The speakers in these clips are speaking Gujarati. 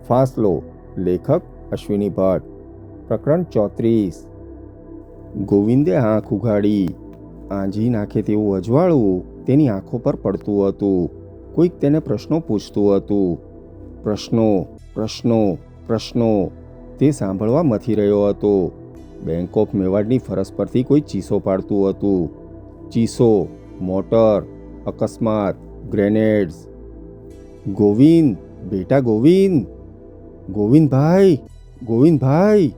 ફાસલો. લેખક અશ્વિની ભટ્ટ. પ્રકરણ 34. ગોવિંદે આંખ ઉઘાડી. આંજી નાખે તેવું અજવાળું તેની આંખો પર પડતું હતું. કોઈક તેને પ્રશ્નો પૂછતું હતું. પ્રશ્નો પ્રશ્નો પ્રશ્નો તે સાંભળવા મથી રહ્યો હતો. બેંક ઓફ મેવાડની ફરસ પરથી કોઈ ચીસો પાડતું હતું. ચીસો, મોટર, અકસ્માત, ગ્રેનેડ્સ. ગોવિંદ, બેટા ગોવિંદ, ગોવિંદભાઈ, ગોવિંદભાઈ.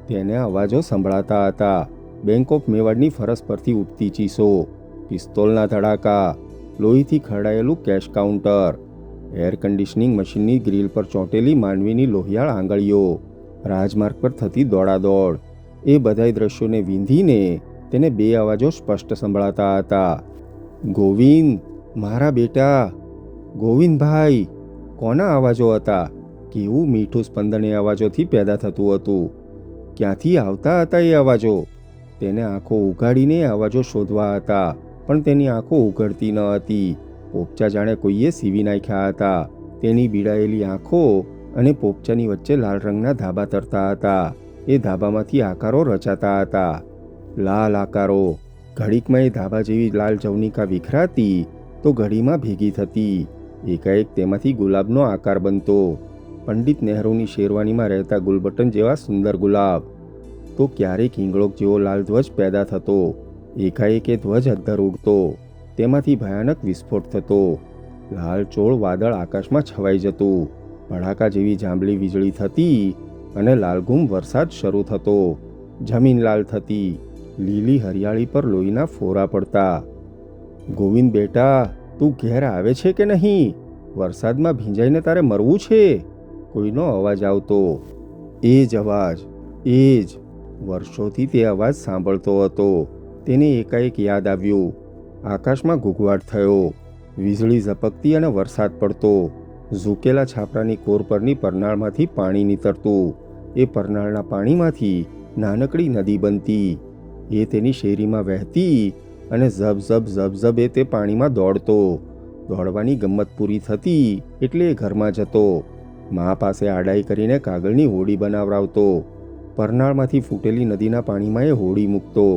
તેને અવાજો સંભળાતા હતા. બેંક ઓફ મેવાડની ફરસ પરથી ઉઠતી ચીસો, પિસ્તોલના ધડાકા, લોહીથી ખરડાયેલું કેશ કાઉન્ટર, એર કન્ડિશનિંગ મશીનની ગ્રીલ પર ચોંટેલી માનવીની લોહિયાળ આંગળીઓ, રાજમાર્ગ પર થતી દોડાદોડ. એ બધાય દ્રશ્યોને વીંધીને તેને બે અવાજો સ્પષ્ટ સંભળાતા હતા. ગોવિંદ, મારા બેટા, ગોવિંદભાઈ. કોના અવાજો હતા? કેવું મીઠું સ્પંદન એ અવાજોથી પેદા થતું હતું. ક્યાંથી આવતા હતા એ અવાજો? તેને આંખો ઉઘાડીને અવાજો શોધવા હતા, પણ તેની આંખો ઉઘડતી ન હતી. પોપચા જાણે કોઈએ સીવી નાખ્યા હતા. તેની બીડાયેલી આંખો અને પોપચાની વચ્ચે લાલ રંગના ધાબા તરતા હતા. એ ધાબામાંથી આકારો રચાતા હતા. લાલ આકારો. ઘડીકમાં એ ધાબા જેવી લાલ જવનિકા વિખરાતી તો ઘડીમાં ભેગી થતી. એકાએક તેમાંથી ગુલાબનો આકાર બનતો. પંડિત નહેરુની શેરવાનીમાં રહેતા ગુલબટન જેવા સુંદર ગુલાબ. તો ક્યારેક હિંગળોક જેવો લાલ ધ્વજ પેદા થતો. એકાએક એ ધ્વજ અદ્ધર ઉડતો. તેમાંથી ભયાનક વિસ્ફોટ થતો. લાલ ચોળ વાદળ આકાશમાં છવાઈ જતું. ભડાકા જેવી જાંબલી વીજળી થતી અને લાલઘૂમ વરસાદ શરૂ થતો. જમીન લાલ થતી. લીલી હરિયાળી પર લોહીના ફોરા પડતા. ગોવિંદ બેટા, તું ઘેર આવે છે કે નહીં? વરસાદમાં ભીંજાઈને તારે મરવું છે? કોઈનો અવાજ આવતો. એ જ અવાજ, એ જ. વર્ષોથી તે અવાજ સાંભળતો હતો. તેને એકાએક યાદ આવ્યું. આકાશમાં ઘૂઘવાટ થયો. વીજળી ઝપકતી અને વરસાદ પડતો. ઝૂકેલા છાપરાની કોર પરની પરનાળમાંથી પાણી નીતરતું. એ પરનાળના પાણીમાંથી નાનકડી નદી બનતી. એ તેની શેરીમાં વહેતી અને ઝબ ઝબ ઝબ ઝબ એ તે પાણીમાં દોડતો. દોડવાની ગમ્મત પૂરી થતી એટલે એ ઘરમાં જતો. મા પાસે આડાઈ કરીને કાગળની હોડી બનાવરાવતો. પરનાળમાંથી ફૂટેલી નદીના પાણીમાં એ હોડી મૂકતો.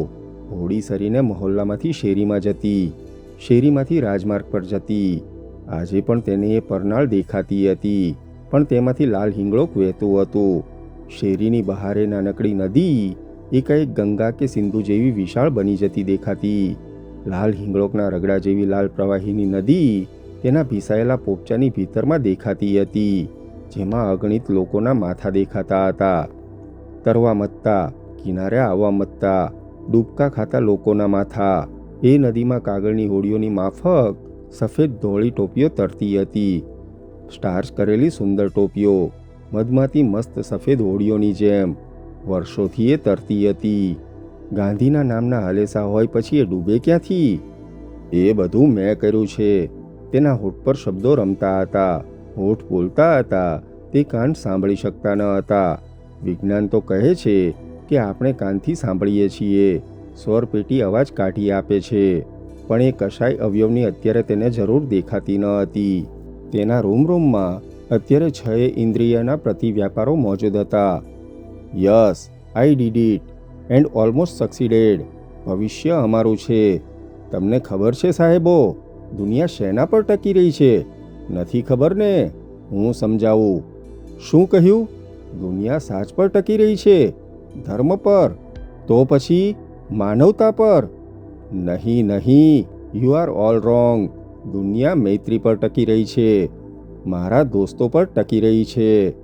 હોડી સરીને મહોલ્લામાંથી શેરીમાં જતી. શેરીમાંથી રાજમાર્ગ પર જતી. આજે પણ તેને એ પરનાળ દેખાતી હતી, પણ તેમાંથી લાલ હિંગળોક વહેતું હતું. શેરીની બહારે નાનકડી નદી એકાએક ગંગા કે સિંધુ જેવી વિશાળ બની જતી દેખાતી. લાલ હિંગળોકના રગડા જેવી લાલ પ્રવાહીની નદી તેના ભીસાયેલા પોપચાની ભીતરમાં દેખાતી હતી, જેમાં અગણિત લોકોના માથા દેખાતા હતા. તરવા મથતા, કિનારે આવવા મથતા, ડૂબકા ખાતા લોકોના માથા. એ નદીમાં કાગળની હોડીઓની માફક સફેદ ધોળી ટોપીઓ તરતી હતી. સ્ટાર્ચ કરેલી સુંદર ટોપીઓ મધમાતી મસ્ત સફેદ હોડીઓની જેમ વર્ષોથી એ તરતી હતી. ગાંધીના નામના હલેસા હોય પછી એ ડૂબે ક્યાંથી? એ બધું મેં કર્યું છે. તેના હોઠ પર શબ્દો રમતા હતા. હોઠ બોલતા હતા, તે કાન સાંભળી શકતા ન હતા. વિજ્ઞાન તો કહે છે કે આપણે કાનથી સાંભળીએ છીએ. સ્વર પેટી અવાજ કાઢી આપે છે, પણ એ કશાય અવયવની અત્યારે તેને જરૂર દેખાતી ન હતી. તેના રોમરોમમાં અત્યારે 6 ઇન્દ્રિયના પ્રતિવ્યાપારો મોજૂદ હતા. Yes, I did it and almost succeeded. ભવિષ્ય અમારું છે. તમને ખબર છે સાહેબો, દુનિયા શેના પર ટકી રહી છે? નથી ખબર ને? હું સમજાવું. શું કહ્યું? દુનિયા સાચ પર ટકી રહી છે? ધર્મ પર? તો પછી માનવતા પર? નહીં નહીં, યુ આર ઓલ રોંગ. દુનિયા મૈત્રી પર ટકી રહી છે. મારા દોસ્તો પર ટકી રહી છે.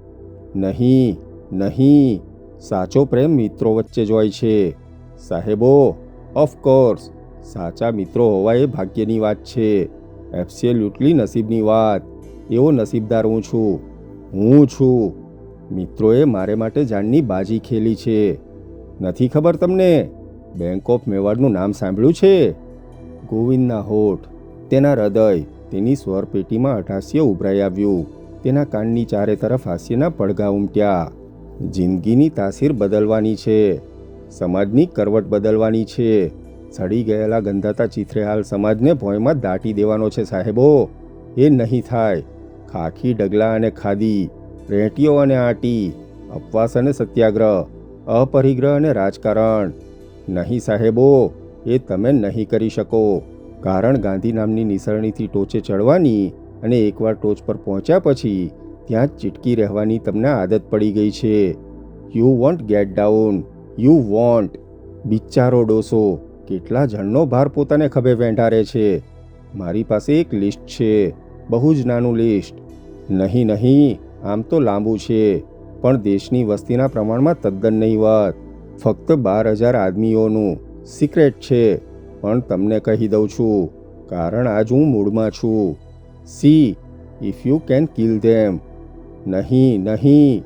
નહીં નહીં, સાચો પ્રેમ મિત્રો વચ્ચે જ હોય છે સાહેબો. ઓફકોર્સ, સાચા મિત્રો હોવા એ ભાગ્યની વાત છે. એબ્સોલ્યુટલી નસીબની વાત. એવો નસીબદાર હું છું. હું છું. મિત્રોએ મારે માટે જાનની બાજી ખેલી છે. નથી ખબર તમને? બેંક ઓફ મેવાડનું નામ સાંભળ્યું છે? ગોવિંદના હોઠ, તેના હૃદય, તેની સ્વર પેટીમાં અઠાસ્ય ઉભરાઈ આવ્યું. તેના કાનની ચારે તરફ હાસ્યના પડઘા ઉમટ્યા. જિંદગીની તાસીર બદલવાની છે. સમાજની કરવટ બદલવાની છે. સડી ગયેલા ગંધાતા ચીથરેહાલ સમાજને ભોંયમાં દાટી દેવાનો છે સાહેબો. એ નહીં થાય. ખાખી, ડગલા અને ખાદી રેટીઓ અને આટી, અપવાસ અને સત્યાગ્રહ, અપરિગ્રહ અને રાજકારણ. નહીં સાહેબો, એ તમે નહીં કરી શકો. કારણ ગાંધી નામની નિસરણીથી ટોચે ચડવાની અને એકવાર ટોચ પર પહોંચ્યા પછી ત્યાં જ ચીટકી રહેવાની તમને આદત પડી ગઈ છે. You won't get down, you won't. બિચારો ડોસો કેટલા જણનો ભાર પોતાને ખભે વેંઢારે છે. મારી પાસે એક લિસ્ટ છે, બહુ જ નાનું લિસ્ટ. નહીં, આમ તો લાંબુ છે, પણ દેશની વસ્તીના પ્રમાણમાં તદ્દન નહીવત. ફક્ત 12,000 આદમીઓનું સિક્રેટ છે, પણ તમને કહી દઉં છું, કારણ આજ હું મૂડમાં છું. See if you can kill them. નહીં,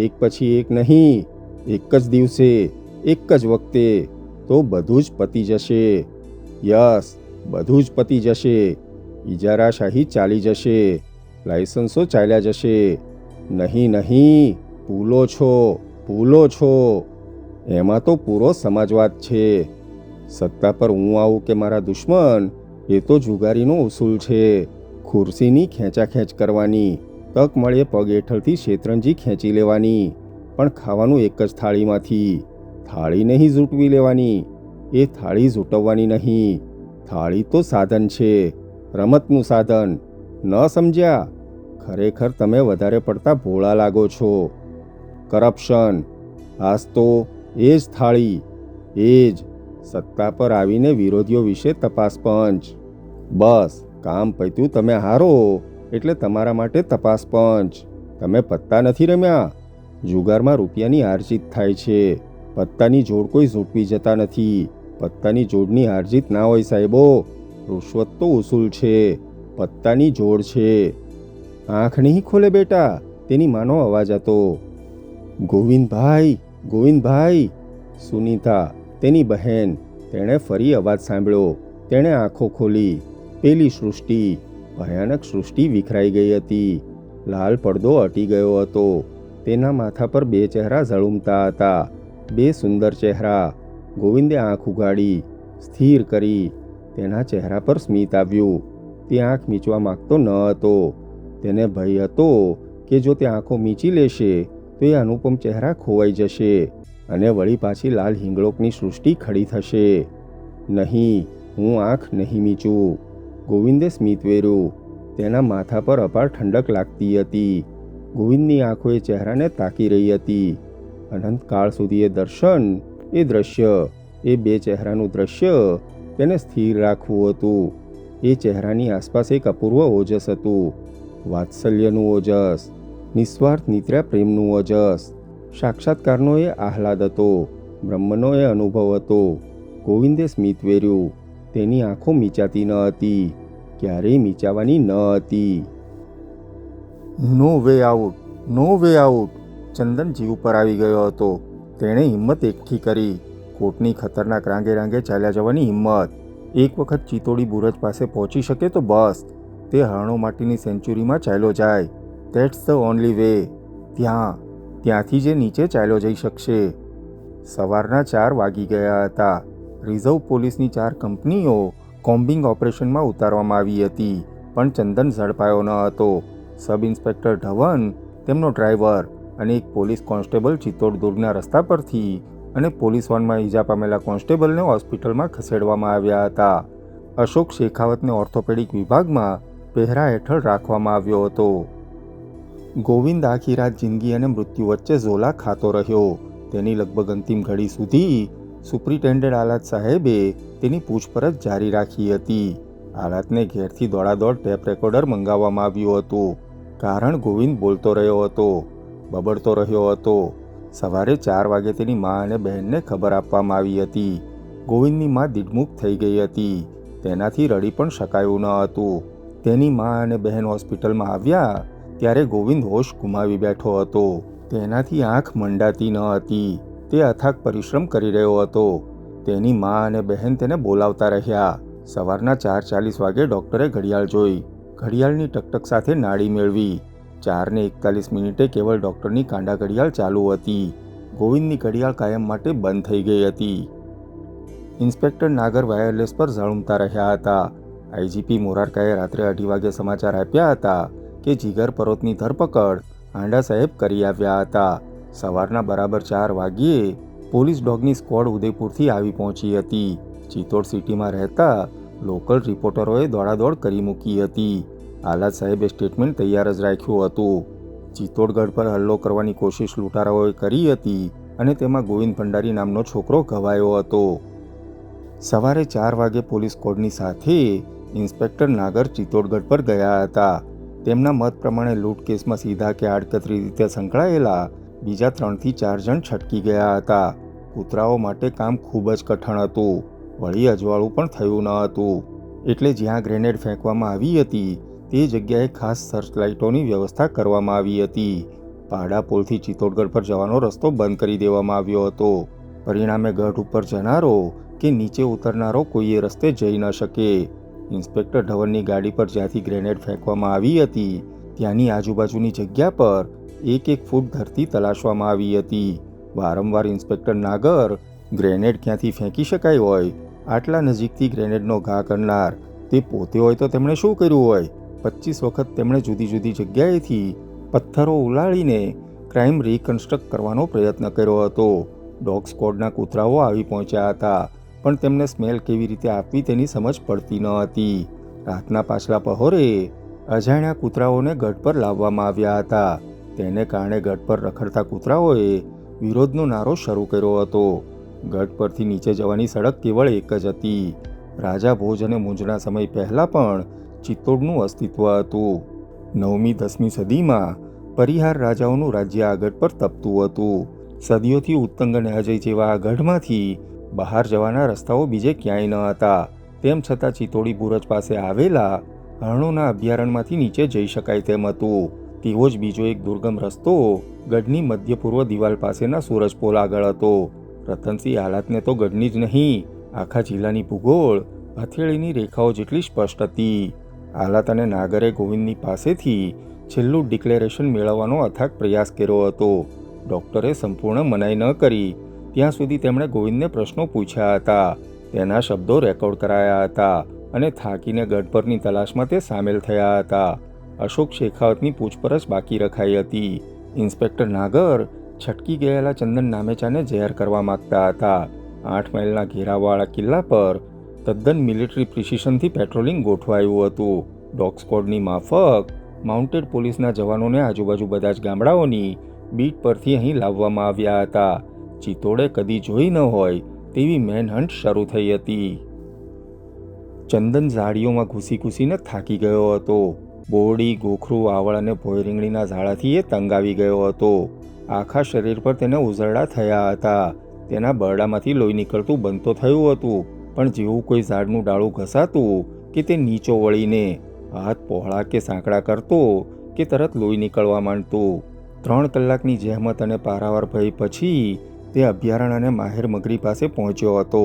એક પછી એક નહીં, એક જ દિવસે, એક જ વખતે, તો બધું જ પતી જશે. યસ, બધું જ પતી જશે. ઇજારાશાહી ચાલી જશે, લાયસન્સો ચાલ્યા જશે. નહીં, ભૂલો છો. એમાં તો પૂરો સમાજવાદ છે. સત્તા પર હું આવું કે મારા દુશ્મન, એ તો જુગારીનો ઉસૂલ છે. ખુરશીની ખેંચાખેંચ કરવાની, તક મળે પગ હેઠળથી શેતરંજી ખેંચી લેવાની, પણ ખાવાનું એક જ થાળીમાંથી. થાળી નહીં ઝૂંટવી લેવાની, એ થાળી ઝૂંટવવાની નહીં. થાળી તો સાધન છે, રમતનું સાધન. ન સમજ્યા? ખરેખર તમે વધારે પડતા ભોળા લાગો છો. કરપ્શન, આજ તો એ જ થાળી, એ જ. સત્તા પર આવીને વિરોધીઓ વિશે તપાસ પંચ. બસ કામ પત્યું, તમે હારો એટલે તમારા માટે તપાસ પંચ. તમે પત્તા નથી રમ્યા. જુગારમાં રૂપિયાની હારજીત થાય છે, પત્તાની જોડ કોઈ ઝૂંટવી જતા નથી. પત્તાની જોડની હારજીત ના હોય સાહેબો, રૂશ્વત તો ઉસૂલ છે, પત્તાની જોડ છે. આંખ નહીં ખોલે બેટા, તેની માનો અવાજ હતો. ગોવિંદભાઈ. સુનીતા, તેની બહેન. તેણે ફરી અવાજ સાંભળ્યો. તેણે આંખો ખોલી. પેલી સૃષ્ટિ, ભયાનક સૃષ્ટિ વિખરાઈ ગઈ હતી. લાલ પડદો અટી ગયો હતો. તેના માથા પર 2 ચહેરા ઝળુમતા હતા, 2 સુંદર ચહેરા. ગોવિંદે આંખ ઉઘાડી, સ્થિર કરી. તેના ચહેરા પર સ્મિત આવ્યું. તે આંખ મીચવા માંગતો ન હતો. તેને ભય હતો કે જો તે આંખો મીચી લેશે તો એ અનુપમ ચહેરા ખોવાઈ જશે અને વળી પાછી લાલ હિંગળોકની સૃષ્ટિ ખડી થશે. નહીં, હું આંખ નહીં મીચું. ગોવિંદે સ્મિત વેર્યું. તેના માથા પર અપાર ઠંડક લાગતી હતી. ગોવિંદની આંખો એ ચહેરાને તાકી રહી હતી. અનંતકાળ સુધી એ દર્શન, એ દ્રશ્ય, એ 2 ચહેરાનું દ્રશ્ય તેને સ્થિર રાખવું હતું. એ ચહેરાની આસપાસ એક અપૂર્વ ઓજસ હતું. વાત્સલ્યનું ઓજસ, નિસ્વાર્થ નિત્ર્યા પ્રેમનું ઓજસ. સાક્ષાત્કારનો એ આહલાદ હતો, બ્રહ્મનો એ અનુભવ હતો. ગોવિંદે સ્મિત વેર્યું. તેની આંખો મીચાતી ન હતી, ક્યારેય મીચાવાની ન હતી. નો વે આઉટ. ચંદન જીવ પર આવી ગયો હતો. તેણે હિંમત એકઠી કરી. કોર્ટની ખતરનાક રાંગે ચાલ્યા જવાની હિંમત. એક વખત ચિત્તોડી બુરજ પાસે પહોંચી શકે તો બસ, તે હરણો માટીની સેન્ચુરીમાં ચાલ્યો જાય. That's the only way. ત્યાંથી જે નીચે ચાલ્યો જઈ શકશે. સવારના 4 વાગી ગયા હતા. રિઝર્વ પોલીસની 4 કંપનીઓ કોમ્બિંગ ઓપરેશનમાં ઉતારવામાં આવી હતી, પણ ચંદન ઝડપાયો ન હતો. સબ ઇન્સ્પેક્ટર ધવન, તેમનો ડ્રાઈવર અને એક પોલીસ કોન્સ્ટેબલ ચિત્તોડ દુર્ગના રસ્તા પરથી અને પોલીસ વાનમાં ઈજા પામેલા કોન્સ્ટેબલને હોસ્પિટલમાં ખસેડવામાં આવ્યા હતા. અશોક શેખાવતને ઓર્થોપેડિક વિભાગમાં પહેરા હેઠળ રાખવામાં આવ્યો હતો. ગોવિંદ આખી રાત જિંદગી અને મૃત્યુ વચ્ચે ઝોલા ખાતો રહ્યો. તેની લગભગ અંતિમ ઘડી સુધી સુપ્રિન્ટેન્ડન્ટ આલાત સાહેબે તેની પૂછપરછ જારી રાખી હતી. આલાતને ઘેરથી દોડાદોડ ટેપ રેકોર્ડર મંગાવવામાં આવ્યું હતું, કારણ ગોવિંદ બોલતો રહ્યો હતો, બબડતો રહ્યો હતો. સવારે 4 વાગે તેની મા અને બહેનને ખબર આપવામાં આવી હતી. ગોવિંદની મા દિગ્મુખ થઈ ગઈ હતી. તેનાથી રડી પણ શકાયું ન હતું. તેની મા અને બહેન હોસ્પિટલમાં આવ્યા ત્યારે ગોવિંદ હોશ ગુમાવી બેઠો હતો. તેનાથી આંખ મંડાતી ન હતી. તે અથાગ પરિશ્રમ કરી રહ્યો હતો. તેની મા અને બહેન તેને બોલાવતા રહ્યા. સવારના 4:40 વાગે ડૉક્ટરે ઘડિયાળ જોઈ. ઘડિયાળની ટકટક સાથે નાડી મેળવી. 4:41 કેવળ ડૉક્ટરની કાંડા ઘડિયાળ ચાલુ હતી. ગોવિંદની ઘડિયાળ કાયમ માટે બંધ થઈ ગઈ હતી. ઇન્સ્પેક્ટર નાગર વાયરલેસ પર ઝળુમતા રહ્યા હતા. આઈજીપી મોરારકાએ રાત્રે 2:30 વાગે સમાચાર આપ્યા હતા કે જીગર પરોતની ધરપકડ આંડા સાહેબ કરી આવ્યા હતા. સવારના બરાબર 4 વાગ્યે પોલીસ ડોગની સ્ક્વોડ ઉદયપુરથી આવી પહોંચી હતી. ચિત્તોડ સિટીમાં રહેતા લોકલ રિપોર્ટરોએ દોડાદોડ કરી મૂકી હતી. આલાદ સાહેબે સ્ટેટમેન્ટ તૈયાર જ રાખ્યું હતું. ચિત્તોડગઢ પર હુમલો કરવાની કોશિશ લૂંટારાઓએ કરી હતી અને તેમાં ગોવિંદ ભંડારી નામનો છોકરો ઘવાયો હતો. સવારે 4 વાગે પોલીસ સ્ક્વોડની સાથે ઇન્સ્પેક્ટર નાગર ચિત્તોડગઢ પર ગયા હતા. તેમના મત પ્રમાણે લૂંટ કેસમાં સીધા કે આડકતરી રીતે સંકળાયેલા બીજા 3 થી 4 જણ છટકી ગયા હતા. કૂતરાઓ માટે કામ ખૂબ જ કઠણ હતું. વળી અજવાળું પણ થયું ન હતું. એટલે જ્યાં ગ્રેનેડ ફેંકવામાં આવી હતી તે જગ્યાએ ખાસ સર્ચલાઇટોની વ્યવસ્થા કરવામાં આવી હતી. પાડા પુલથી ચિત્તોડગઢ પર જવાનો રસ્તો બંધ કરી દેવામાં આવ્યો હતો. પરિણામે ગઢ ઉપર જનારો કે નીચે ઉતરનારો કોઈએ રસ્તે જઈ ન શકે. ઇન્સ્પેક્ટર ધવનની ગાડી પર જ્યાંથી ગ્રેનેડ ફેંકવામાં આવી હતી ત્યાંની આજુબાજુની જગ્યા પર 1 ફૂટ ધરતી તલાશવામાં આવી હતી. વારંવાર ઇન્સ્પેક્ટર નાગર ગ્રેનેડ ક્યાંથી ફેંકી શકાય હોય આટલા નજીકથી ગ્રેનેડનો ઘા કરનાર તે પોતે હોય તો તેમણે શું કર્યું હોય? 25 વખત તેમણે જુદી જુદી જગ્યાએથી પથ્થરો ઉલાળીને ક્રાઇમ રિકન્સ્ટ્રક્ટ કરવાનો પ્રયત્ન કર્યો હતો. ડોગ સ્ક્વોડના કૂતરાઓ આવી પહોંચ્યા હતા પણ તેમને સ્મેલ કેવી રીતે આપવી તેની સમજ પડતી ન હતી. રાતના પાછલા પહોરે અજાણ્યા કૂતરાઓને ગઢ પર લાવવામાં આવ્યા હતા. તેને કારણે ગઢ પર રખડતા કૂતરાઓએ વિરોધનો નારો શરૂ કર્યો હતો. ગઢ પરથી નીચે જવાની સડક કેવળ એક જ હતી. રાજા ભોજ અને મુંજના સમય પહેલાં પણ ચિત્તોડનું અસ્તિત્વ હતું. 9મી 10મી સદીમાં પરિહાર રાજાઓનું રાજ્ય આ ગઢ પર તપતું હતું. સદીઓથી ઉત્તંગ અને અજય જેવા આ ગઢમાંથી બહાર જવાના રસ્તાઓ બીજે ક્યાંય ન હતા. તેમ છતાં ચિત્તોડી બુરજ પાસે આવેલા હરણોના અભયારણ્યમાંથી નીચે જઈ શકાય તેમ હતું. તેવો જ બીજો એક દુર્ગમ રસ્તો ગઢની મધ્ય પૂર્વ દિવાલ પાસેના સૂરજપોલ આગળ હતો. રતનસિંહ આલાતને તો ગઢની જ નહીં આખા જિલ્લાની ભૂગોળ હથેળીની રેખાઓ જેટલી સ્પષ્ટ હતી. આલાત અને નાગરે ગોવિંદની પાસેથી છેલ્લું ડિક્લેરેશન મેળવવાનો અથાગ પ્રયાસ કર્યો હતો. ડૉક્ટરે સંપૂર્ણ મનાઈ ન કરી ત્યાં સુધી તેમણે ગોવિંદને પ્રશ્નો પૂછ્યા હતા. તેના શબ્દો રેકોર્ડ કરાયા હતા અને થાકીને ગઢ પરની તલાશમાં તે સામેલ થયા હતા. અશોક શેખાવતની પૂછપરછ બાકી રખાઈ હતી. ઇન્સ્પેક્ટર નાગર છટકી ગયેલા ચંદન નામેચાને જાહેર કરવા માગતા હતા. 8 માઇલના ઘેરાવાળા કિલ્લા પર તદ્દન મિલિટરી પ્રિસિશનથી પેટ્રોલિંગ ગોઠવાયું હતું. ડોગ સ્ક્વોડની માફક માઉન્ટેડ પોલીસના જવાનોને આજુબાજુ બધા જ ગામડાઓની બીટ પરથી અહીં લાવવામાં આવ્યા હતા. ચિત્તોડે કદી જોઈ ન હોય તેવી મેનહન્ટ શરૂ થઈ હતી. ચંદન ઝાડીઓમાં ઘૂસી ઘૂસીને થાકી ગયો હતો. બોરડી, ગોખરું, આવળ અને ભોય રીંગણીના ઝાડાથી એ તંગ આવી ગયો હતો. આખા શરીર પર તેને ઉઝરડા થયા હતા. તેના બરડામાંથી લોહી નીકળતું બંધ તો થયું હતું પણ જેવું કોઈ ઝાડનું ડાળું ઘસાતું કે તે નીચો વળીને હાથ પહોળા કે સાંકડા કરતો કે તરત લોહી નીકળવા માંડતું. 3 કલાકની જહેમત અને પારાવાર ભય પછી તે અભયારણ્ય અને માહેર મગરી પાસે પહોંચ્યો હતો.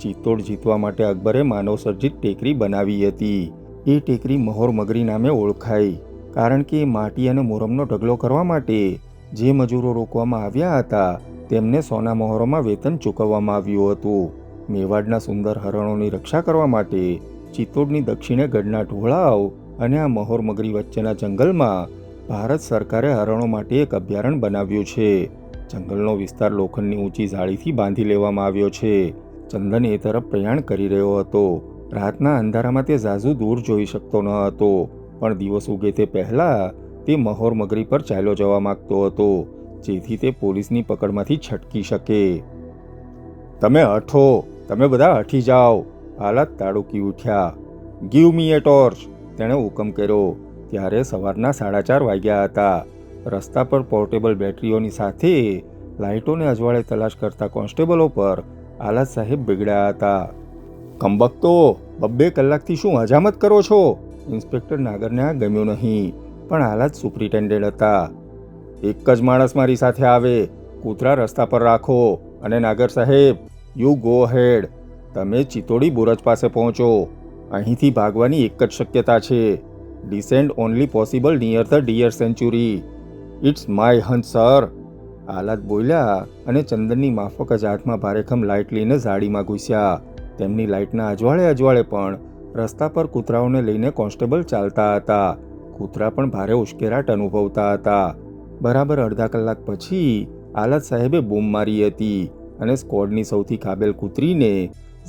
ચિત્તોડ જીતવા માટે અકબરે માનવસર્જિત ટેકરી બનાવી હતી. એ ટેકરી મહોર મગરી નામે ઓળખાઈ કારણ કે માટી અને મોરમનો ઢગલો કરવા માટે જે મજૂરો રોકવામાં આવ્યા હતા તેમને સોના મહોરોમાં વેતન ચૂકવવામાં આવ્યું હતું. મેવાડના સુંદર હરણોની રક્ષા કરવા માટે ચિત્તોડની દક્ષિણે ગઢના ઢોળાવ અને આ મહોર મગરી વચ્ચેના જંગલમાં ભારત સરકારે હરણો માટે એક અભયારણ્ય બનાવ્યું છે. જંગલનો વિસ્તાર લોખંડની ઊંચી જાળીથી બાંધી લેવામાં આવ્યો છે. ચંદન એ તરફ પ્રયાણ કરી રહ્યો હતો. રાતના અંધારામાં તે ઝાઝુ દૂર જોઈ શકતો ન હતો પણ દિવસ ઉગે તે પહેલાં તે મહોર મગરી પર ચાલ્યો જવા માંગતો હતો જેથી તે પોલીસની પકડમાંથી છટકી શકે. તમે હઠો, તમે બધા હઠી જાઓ, આલાત તાડુકી ઉઠ્યા. ગીવ મી એ ટોર્ચ, તેણે હુકમ કર્યો. ત્યારે સવારના 4:30 વાગ્યા હતા. રસ્તા પર પોર્ટેબલ બેટરીઓની સાથે લાઇટોને અજવાળે તલાશ કરતા કોન્સ્ટેબલો પર આલાત સાહેબ બિગડ્યા હતા. કંબકતો, 2 કલાકથી શું હજામત કરો છો? ઇન્સ્પેક્ટર નાગરને આ ગમ્યું નહીં પણ આલાત સુપ્રિન્ટેન્ડન્ટ હતા. એક જ માણસ મારી સાથે આવે, કૂતરા રસ્તા પર રાખો અને નાગર સાહેબ યુ ગો હેડ. તમે ચિત્તોડી બુરજ પાસે પહોંચો. અહીંથી ભાગવાની એક જ શક્યતા છે. Descend only possible near the dear century. It's my hunt sir. આલાત બોલ્યા અને ચંદનની માફક જ હાથમાં ભારેખમ લાઇટ લઈને ઝાડીમાં ઘૂસ્યા. તેમની લાઇટના અજવાળે પણ રસ્તા પર કૂતરાઓને લઈને કોન્સ્ટેબલ ચાલતા હતા. કૂતરા પણ ભારે ઉશ્કેરાટ અનુભવતા હતા. બરાબર અડધા કલાક પછી આલત સાહેબે બૂમ મારી હતી અને સ્કોડની સૌથી કાબેલ કૂતરીને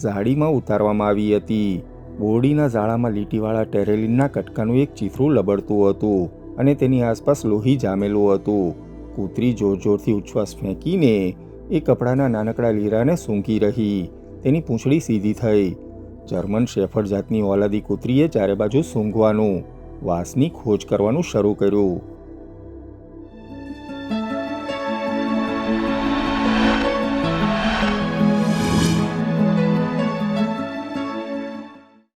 ઝાડીમાં ઉતારવામાં આવી હતી. બોરડીના ઝાડામાં લીટીવાળા ટેરેલિનના કટકાનું એક ચીથરું લબડતું હતું અને તેની આસપાસ લોહી જામેલું હતું. કૂતરી જોરજોરથી ઉચ્છ્વાસ ફેંકીને એ કપડાના નાનકડા લીરાને સૂંઘી રહી. તેની પૂંછડી સીધી થઈ. જર્મન શેફર્ડ જાતની ઓલાદી કૂતરીએ ચારે બાજુ સૂંઘવાનું, વાસની ખોજ કરવાનું શરૂ કર્યું.